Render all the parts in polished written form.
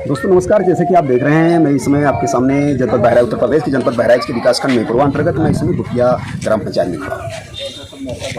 दोस्तों नमस्कार। जैसे कि आप देख रहे हैं, मैं इस समय आपके सामने जनपद बहराइच, उत्तर प्रदेश के जनपद बहराइच के विकासखंड में पूर्वांतर्गत मैं इसमें दुखिया ग्राम पंचायत में खड़ा हूँ।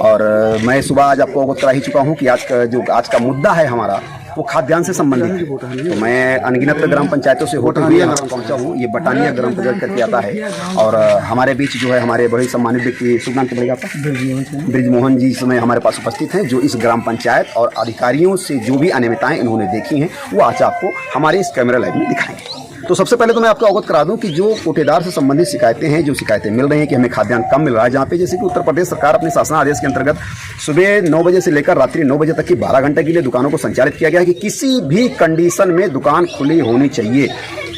और मैं सुबह आज आपको अवगत करा ही चुका हूँ कि आज का मुद्दा है हमारा, वो खाद्यान्न से संबंधित है। तो मैं अनगिनत ग्राम पंचायतों से होते हुए यहाँ पहुँचा हूँ। ये बटानिया ग्राम पंचायत करके आता है और हमारे बीच जो है हमारे बड़े सम्मानित व्यक्ति, शुभ नाम क्या पड़ेगा आपका? ब्रिजमोहन जी इस समय हमारे पास उपस्थित हैं, जो इस ग्राम पंचायत और अधिकारियों से जो भी अनियमितताएं इन्होंने देखी हैं वो आज आपको हमारे इस कैमरा लाइव में दिखाएंगे। तो सबसे पहले तो मैं आपको अवगत करा दूं कि जो कोटेदार से संबंधित शिकायतें हैं, जो शिकायतें मिल रही हैं कि हमें खाद्यान्न कम मिल रहा है, जहाँ पे जैसे कि उत्तर प्रदेश सरकार अपने शासन आदेश के अंतर्गत सुबह 9 बजे से लेकर रात्रि 9 बजे तक की 12 घंटे के लिए दुकानों को संचालित किया गया है कि किसी भी कंडीशन में दुकान खुली होनी चाहिए।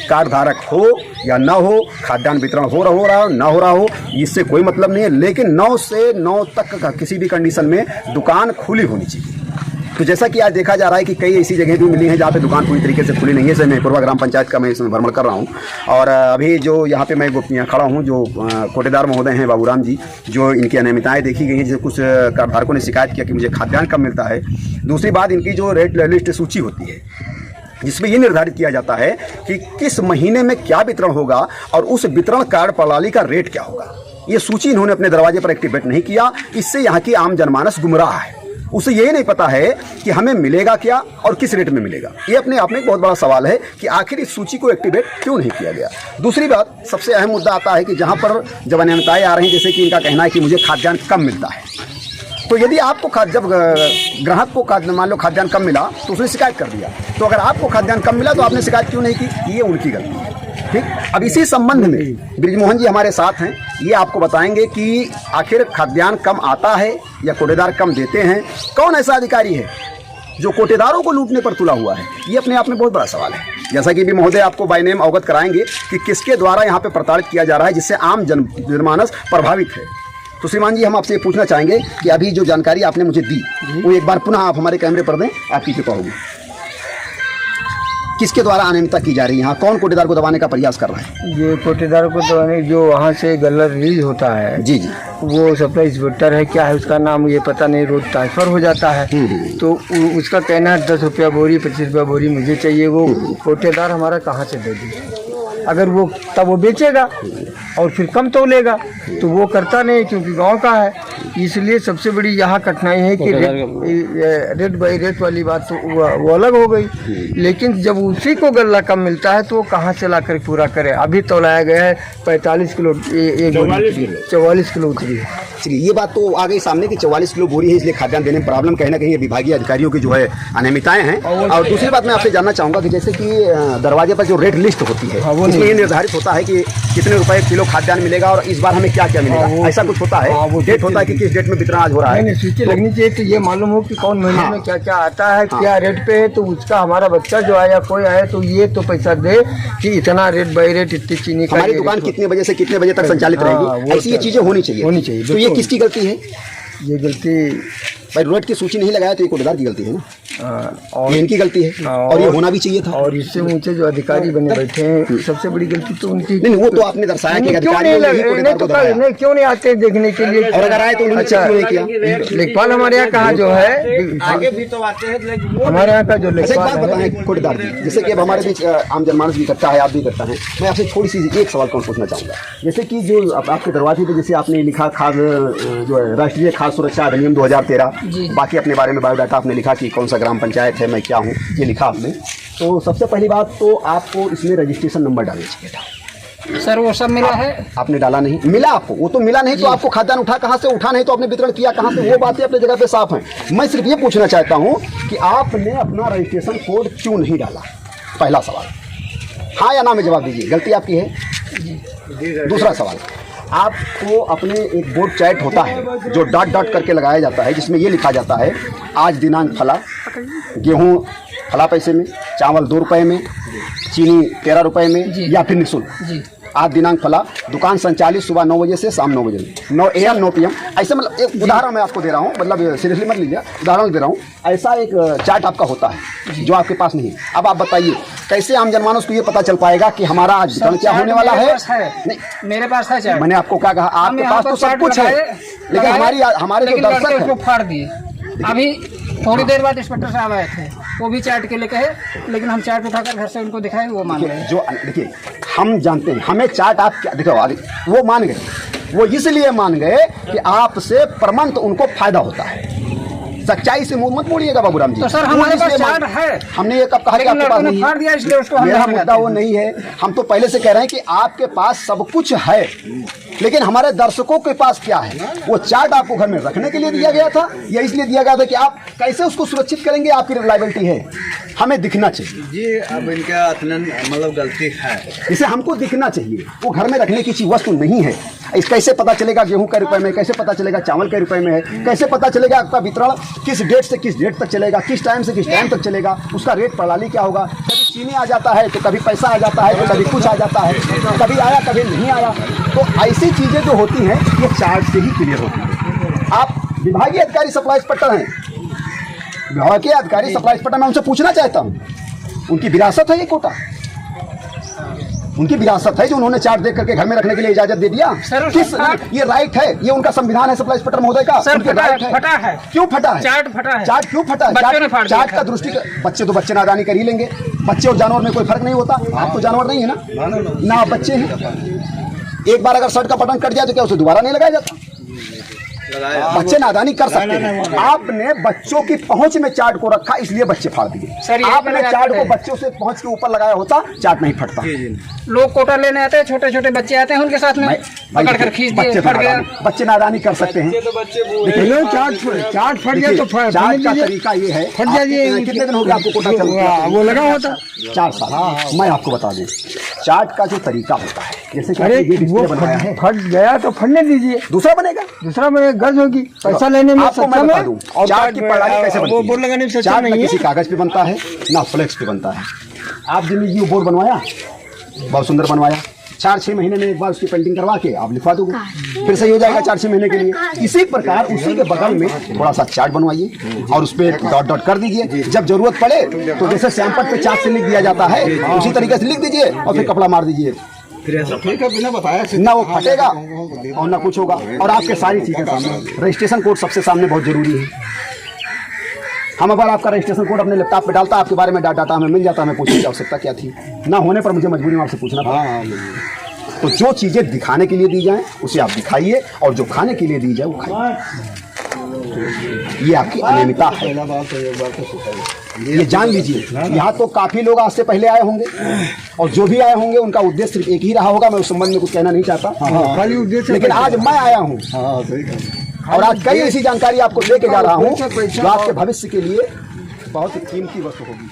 कार्ड धारक हो या ना हो, खाद्यान्न वितरण हो रहा हो ना हो रहा हो, इससे कोई मतलब नहीं है, लेकिन 9 से 9 तक का किसी भी कंडीशन में दुकान खुली होनी चाहिए। तो जैसा कि आज देखा जा रहा है कि कई ऐसी जगह भी मिली हैं जहाँ पे दुकान पूरी तरीके से खुली नहीं है। जैसे मैं पूर्वा ग्राम पंचायत का मैं इसमें भ्रमण कर रहा हूँ और अभी जो यहाँ पे मैं यहाँ खड़ा हूँ, जो कोटेदार महोदय हैं बाबूराम जी, जो इनकी अनियमितताएं देखी गई हैं, जैसे कुछ कार्डधारकों ने शिकायत किया कि मुझे खाद्यान्न कम मिलता है। दूसरी बात, इनकी जो रेट लिस्ट सूची होती है जिसमें ये निर्धारित किया जाता है कि किस महीने में क्या वितरण होगा और उस वितरण कार्ड प्रणाली का रेट क्या होगा, ये सूची इन्होंने अपने दरवाजे पर एक्टिवेट नहीं किया। इससे यहाँ की आम जनमानस गुमराह है। उसे यही नहीं पता है कि हमें मिलेगा क्या और किस रेट में मिलेगा। ये अपने आप में एक बहुत बड़ा सवाल है कि आखिर इस सूची को एक्टिवेट क्यों नहीं किया गया। दूसरी बात, सबसे अहम मुद्दा आता है कि जहाँ पर जब अनियमितताएं आ रही हैं, जैसे कि इनका कहना है कि मुझे खाद्यान्न कम मिलता है। तो यदि आपको जब ग्राहक को मान लो खाद्यान्न कम मिला तो उसने शिकायत कर दिया, तो अगर आपको खाद्यान्न कम मिला तो आपने शिकायत क्यों नहीं की, ये उनकी गलती है। ठीक, अब इसी संबंध में ब्रिजमोहन जी हमारे साथ हैं, ये आपको बताएंगे कि आखिर खाद्यान्न कम आता है या कोटेदार कम देते हैं। कौन ऐसा अधिकारी है जो कोटेदारों को लूटने पर तुला हुआ है, ये अपने आप में बहुत बड़ा सवाल है। जैसा कि भी महोदय आपको बाय नेम अवगत कराएंगे कि किसके द्वारा यहाँ पे प्रताड़ित किया जा रहा है, जिससे आम जनमानस प्रभावित है। तो श्रीमान जी, हम आपसे पूछना चाहेंगे कि अभी जो जानकारी आपने मुझे दी वो एक बार पुनः आप हमारे कैमरे पर दें, आपकी कृपा होगी। किसके द्वारा अनियमितता की जा रही है यहाँ? कौन कोटेदार को दबाने का प्रयास कर रहा है? ये कोटेदार को दबाने जो वहाँ से गल्ला रिलीज होता है, जी जी, वो सप्लाई इंस्पेक्टर है, क्या है उसका नाम मुझे पता नहीं, रोज ट्रांसफर हो जाता है। तो उसका कहना है 10 रुपया बोरी 25 रुपया बोरी मुझे चाहिए। वो कोटेदार हमारा कहाँ से दे दे? अगर वो तब वो बेचेगा और फिर कम तो लेगा, तो वो करता नहीं क्योंकि गांव का है। इसलिए सबसे बड़ी यहाँ कठिनाई है कि रेट बाई रेट वाली बात तो वो अलग हो गई, लेकिन जब उसी को गल्ला कम मिलता है तो वो कहाँ से ला कर पूरा करे। अभी तो लाया गया है 45 किलो, 44 किलो उतरी है। चलिए, ये बात तो आ गई सामने कि 44 किलो बोरी है, इसलिए खाद्यान्न देने में प्रॉब्लम कहीं ना कहीं विभागीय अधिकारियों की जो है अनियमितताएं हैं। और दूसरी बात मैं आपसे जानना चाहूँगा कि जैसे कि दरवाजे पर जो रेट लिस्ट होती है उसमें ये निर्धारित होता है कि कितने रुपए किलो खाद्यान्न मिलेगा और इस बार हमें क्या क्या मिलेगा, ऐसा कुछ होता है? वो डेट होता है कि किस डेट में वितरण आज हो रहा है? सूची लगनी चाहिए तो ये मालूम हो कि कौन महीने में क्या क्या आता है, क्या रेट पे है, तो उसका हमारा बच्चा जो आया कोई आया तो ये तो पैसा दे कि इतना रेट बाई रेट इतनी चीनी का। हमारी दुकान कितने बजे से कितने बजे तक संचालित रहेगी, ऐसी ये चीजें होनी चाहिए। तो ये किसकी गलती है? ये गलती भाई, रेट की सूची नहीं लगाया तो ये कोटेदार की गलती है ना, और ये इनकी गलती है और ये होना भी चाहिए था। और इससे ऊंचे जो अधिकारी बने बैठे हैं, सबसे बड़ी गलती तो उनकी नहीं। वो तो आपने दर्शाया कि अधिकारियों ने ही कोटेदार को दबाया। नहीं, क्यों नहीं आते देखने के लिए? और अगर आए तो उन्होंने चेक क्यों नहीं किया? लेखपाल हमारे यहाँ कहाँ जो है, आगे भी तो आते हैं हमारे यहाँ का जो लेखपाल बताएं कोटेदार जी, जैसे कि अब हमारे बीच आम जनमानस भी करता है, आप भी करता है। मैं आपसे थोड़ी सी एक सवाल कौन पूछना चाहूँगा, जैसे कि जो आपके दरवाजे पे जैसे आपने लिखा खाद्य जो है राष्ट्रीय खाद्य सुरक्षा अधिनियम 2013, बाकी अपने बारे में बायोडाटा आपने लिखा कि कौन सा ग्राम पंचायत है, मैं क्या हूँ, ये लिखा आपने। तो सबसे पहली बात तो आपको इसमें रजिस्ट्रेशन नंबर डालना चाहिए था। सर वो सब मिला है, आपने डाला नहीं, मिला आपको, वो तो मिला नहीं तो आपको खाद्यान्न उठा कहाँ से, उठा नहीं तो आपने वितरण किया कहाँ से, वो बातें अपनी जगह पे साफ है। मैं सिर्फ ये पूछना चाहता हूँ कि आपने अपना रजिस्ट्रेशन कोड क्यों नहीं डाला? पहला सवाल, हाँ या ना में जवाब दीजिए, गलती आपकी है। दूसरा सवाल, आपको अपने एक बोर्ड चैट होता है जो डॉट डॉट करके लगाया जाता है, जिसमें ये लिखा जाता है आज दिनांक फला, गेहूँ फला पैसे में, चावल 2 रुपये में, चीनी 13 रुपये में या फिर निःशुल्क। आज दिनांक फला, दुकान संचालित सुबह 9 बजे से शाम 9 बजे, 9 AM 9 PM। ऐसे मतलब एक उदाहरण मैं आपको दे रहा हूँ, मतलब सीरियसली मत लीजिए, उदाहरण दे रहा हूँ। ऐसा एक चार्ट आपका होता है जो आपके पास नहीं है। अब आप बताइए कैसे आम जनमानस को ये पता चल पाएगा कि हमारा आज वितरण क्या होने वाला है? नहीं, मेरे पास है चार्ट। मैंने आपको क्या कहा, आपके पास तो सब कुछ है, लेकिन हमारे जो दर्शक हैं फाड़ दिए। अभी थोड़ी देर बाद इंस्पेक्टर साहब आए थे, वो भी चार्ट के लिए कहे, लेकिन हम चार्ट उठाकर घर से उनको दिखाए, वो मान गए। जो देखिए हम जानते हैं, हमें चार्ट आप क्या देखो, वो मान गए, वो इसलिए मान गए कि आपसे परमंत उनको फायदा होता है। सच्चाई से मुंह मत मोड़िएगा बाबूराम जी। तो सर हमारे पास चार्ट है, हमने ये कब कहा कि आपके पास नहीं फाड़ दिया, इसलिए उसको हम मेरा मुद्दा वो नहीं है। हम तो पहले से कह रहे हैं कि आपके पास सब कुछ है, लेकिन हमारे दर्शकों के पास क्या है? वो चार्ट आपको घर में रखने के लिए दिया गया था या इसलिए दिया गया था कि आप कैसे उसको सुरक्षित करेंगे? आपकी रिलायबिलिटी है, हमें दिखना चाहिए जी। अब इनका मतलब गलती है, इसे हमको दिखना चाहिए। वो घर में रखने की चीज वस्तु नहीं है। इस कैसे पता चलेगा गेहूं के रुपए में, कैसे पता चलेगा चावल के रुपए में है, कैसे पता चलेगा आपका वितरण किस डेट से किस डेट तक चलेगा, किस टाइम से किस टाइम तक चलेगा, उसका रेट प्रणाली क्या होगा? कभी चीनी आ जाता है तो कभी पैसा आ जाता है तो कभी कुछ आ जाता है, कभी आया कभी नहीं आया। तो ऐसी चीजें जो होती हैं ये चार्ट से ही क्लियर होती है। आप विभागीय अधिकारी सप्लाई इंस्पेक्टर हैं, विभागीय अधिकारी सप्लाई इंस्पेक्टर, मैं उनसे पूछना चाहता हूँ, उनकी विरासत है ये कोटा, उनकी विरासत है जो उन्होंने चार्ट देख करके घर में रखने के लिए इजाजत दे दिया? किस ये राइट है? ये उनका संविधान है सप्लाई इंस्पेक्टर महोदय का। सर फटा है। क्यों फटा है? चार्ट फटा है। चार्ट क्यों फटा है? चार्ट का दृष्टि, बच्चे तो बच्चे नादानी कर ही लेंगे, बच्चे और जानवर में कोई फर्क नहीं होता। आप तो जानवर नहीं है ना आप बच्चे हैं। एक बार अगर शर्ट का बटन कट जाए तो क्या उसे दोबारा नहीं लगाया जाता? बच्चे नादानी कर सकते हैं। आपने बच्चों की पहुंच में चार्ट को रखा, इसलिए बच्चे फाड़ दिए। आपने चार्ट को बच्चों से पहुंच के ऊपर लगाया होता, चार्ट नहीं फटता। लोग कोटा लेने आते हैं, छोटे छोटे बच्चे आते हैं, उनके साथ में पकड़ कर खींच दिए, फट गया। बच्चे नादानी कर सकते हैं। चार्ट फट गया तो चार्ट का तरीका ये है, फट जाइए। कितने दिन हो गया आपको कोटा चलता? वो लगा होता 4 साल। मैं आपको बता दूं, चार्ट का जो तरीका होता है, जैसे कि अरे ये वो बनाया है, फट गया तो फटने दीजिए, दूसरा बनेगा। दूसरा में गर्ज होगी, पैसा लेने में आपको मैं बता दूं, चार्ट की प्रणाली कैसे बनती है। बोर्ड लगाने में सच्चा चार्ट नहीं ना है। किसी कागज पे बनता है ना फ्लेक्स पे बनता है। आप जिंदगी में बोर्ड बनवाया, बहुत सुंदर बनवाया, 4-6 महीने में एक बार उसकी पेंटिंग करवा के आप लिखवा दोगे, फिर सही हो जाएगा 4-6 महीने के लिए। इसी प्रकार उसी के बगल में थोड़ा सा चार्ट बनवाइए और उस पर डॉट डॉट कर दीजिए। जब जरूरत पड़े तो जैसे सैंपल पे चार्ट से लिख दिया जाता है, उसी तरीके से लिख दीजिए और फिर कपड़ा मार दीजिए। बिना बताया ना वो फटेगा और ना कुछ होगा। और आपके सारी चीजें सामने, रजिस्ट्रेशन कोड सबसे सामने बहुत जरूरी है। हम अगर आपका रजिस्ट्रेशन कोड अपने लैपटॉप पे डालता, आपके बारे में डाटा हमें मिल जाता, हमें पूछने की आवश्यकता क्या थी? ना होने पर मुझे मजबूरी में आपसे पूछना पड़ा। तो जो चीजें दिखाने के लिए दी जाएं उसे आप दिखाइए, और जो खाने के लिए दी जाए वो खाइए। ये आपकी अनियमितता है, ये जान लीजिए। यहाँ तो काफी लोग आज से पहले आए होंगे, और जो भी आए होंगे उनका उद्देश्य सिर्फ एक ही रहा होगा। मैं उस संबंध में कुछ कहना नहीं चाहता, लेकिन आज मैं आया हूँ और आज कई ऐसी जानकारी आपको लेके जा रहा हूँ जो आपके भविष्य के लिए बहुत कीमती वस्तु होगी।